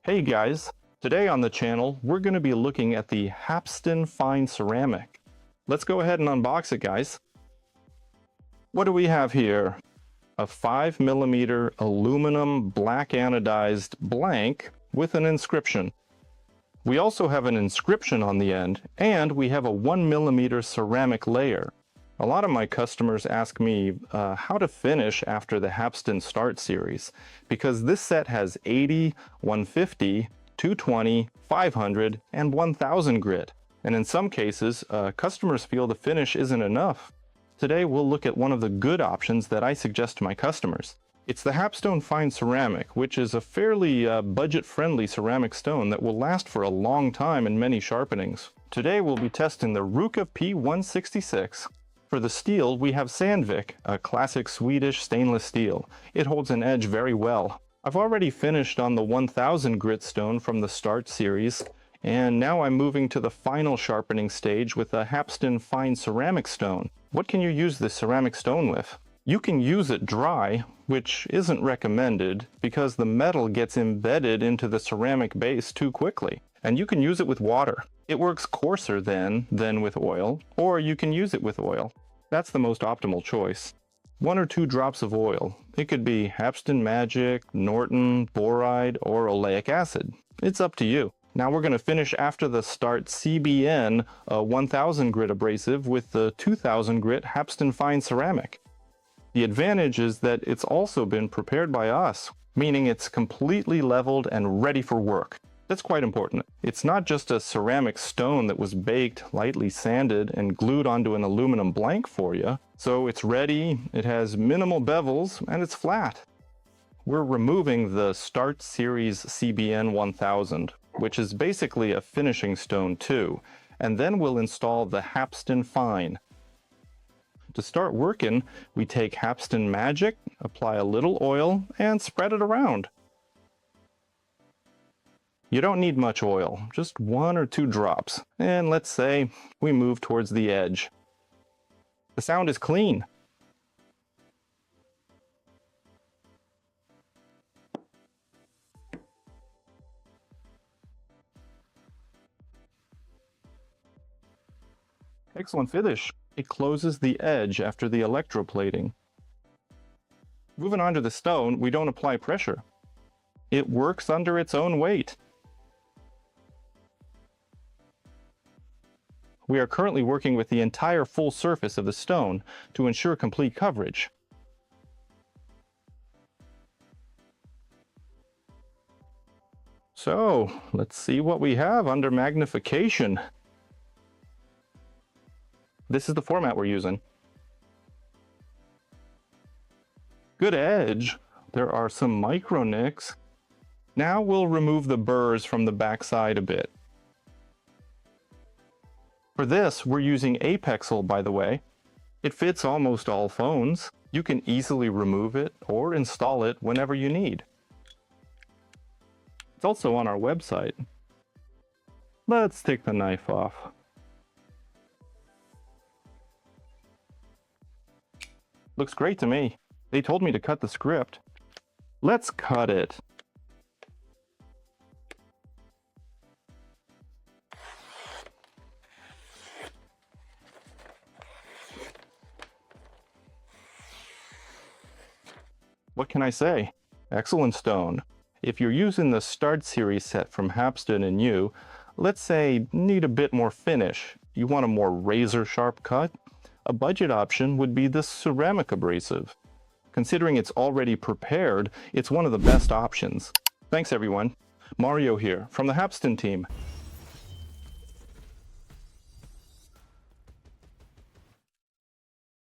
Hey guys, today on the channel we're going to be looking at the Hapstone Fine Ceramic. Let's go ahead and unbox it, guys. What do we have here? A 5mm aluminum black anodized blank with an inscription. We also have an inscription on the end, and we have a 1mm ceramic layer. A lot of my customers ask me how to finish after the Hapstone Start series, because this set has 80, 150, 220, 500, and 1000 grit. And in some cases, customers feel the finish isn't enough. Today we'll look at one of the good options that I suggest to my customers. It's the Hapstone Fine Ceramic, which is a fairly budget-friendly ceramic stone that will last for a long time in many sharpenings. Today we'll be testing the Ruka P166. For the steel, we have Sandvik, a classic Swedish stainless steel. It holds an edge very well. I've already finished on the 1000 grit stone from the Start series, and now I'm moving to the final sharpening stage with a Hapstone Fine Ceramic stone. What can you use this ceramic stone with? You can use it dry, which isn't recommended because the metal gets embedded into the ceramic base too quickly. And you can use it with water. It works coarser than with oil, or you can use it with oil. That's the most optimal choice. 1 or 2 drops of oil. It could be Hapstone Magic, Norton, boride, or oleic acid. It's up to you. Now we're going to finish after the Start CBN 1000 grit abrasive with the 2000 grit Hapstone Fine Ceramic. The advantage is that it's also been prepared by us, meaning it's completely leveled and ready for work. That's quite important. It's not just a ceramic stone that was baked, lightly sanded, and glued onto an aluminum blank for you. So it's ready, it has minimal bevels, and it's flat. We're removing the Start Series CBN 1000, which is basically a finishing stone too, and then we'll install the Hapstone Fine. To start working, we take Hapstone Magic, apply a little oil, and spread it around. You don't need much oil, just 1 or 2 drops, and let's say we move towards the edge. The sound is clean. Excellent finish. It closes the edge after the electroplating. Moving on to the stone, we don't apply pressure. It works under its own weight. We are currently working with the entire full surface of the stone to ensure complete coverage. So, let's see what we have under magnification. This is the format we're using. Good edge. There are some micro nicks. Now we'll remove the burrs from the backside a bit. For this, we're using Apexel, by the way. It fits almost all phones. You can easily remove it or install it whenever you need. It's also on our website. Let's take the knife off. Looks great to me. They told me to cut the script. Let's cut it. What can I say? Excellent stone. If you're using the Start series set from Hapstone and you, let's say, need a bit more finish, you want a more razor sharp cut, a budget option would be this ceramic abrasive. Considering it's already prepared, it's one of the best options. Thanks everyone. Mario here from the Hapstone team.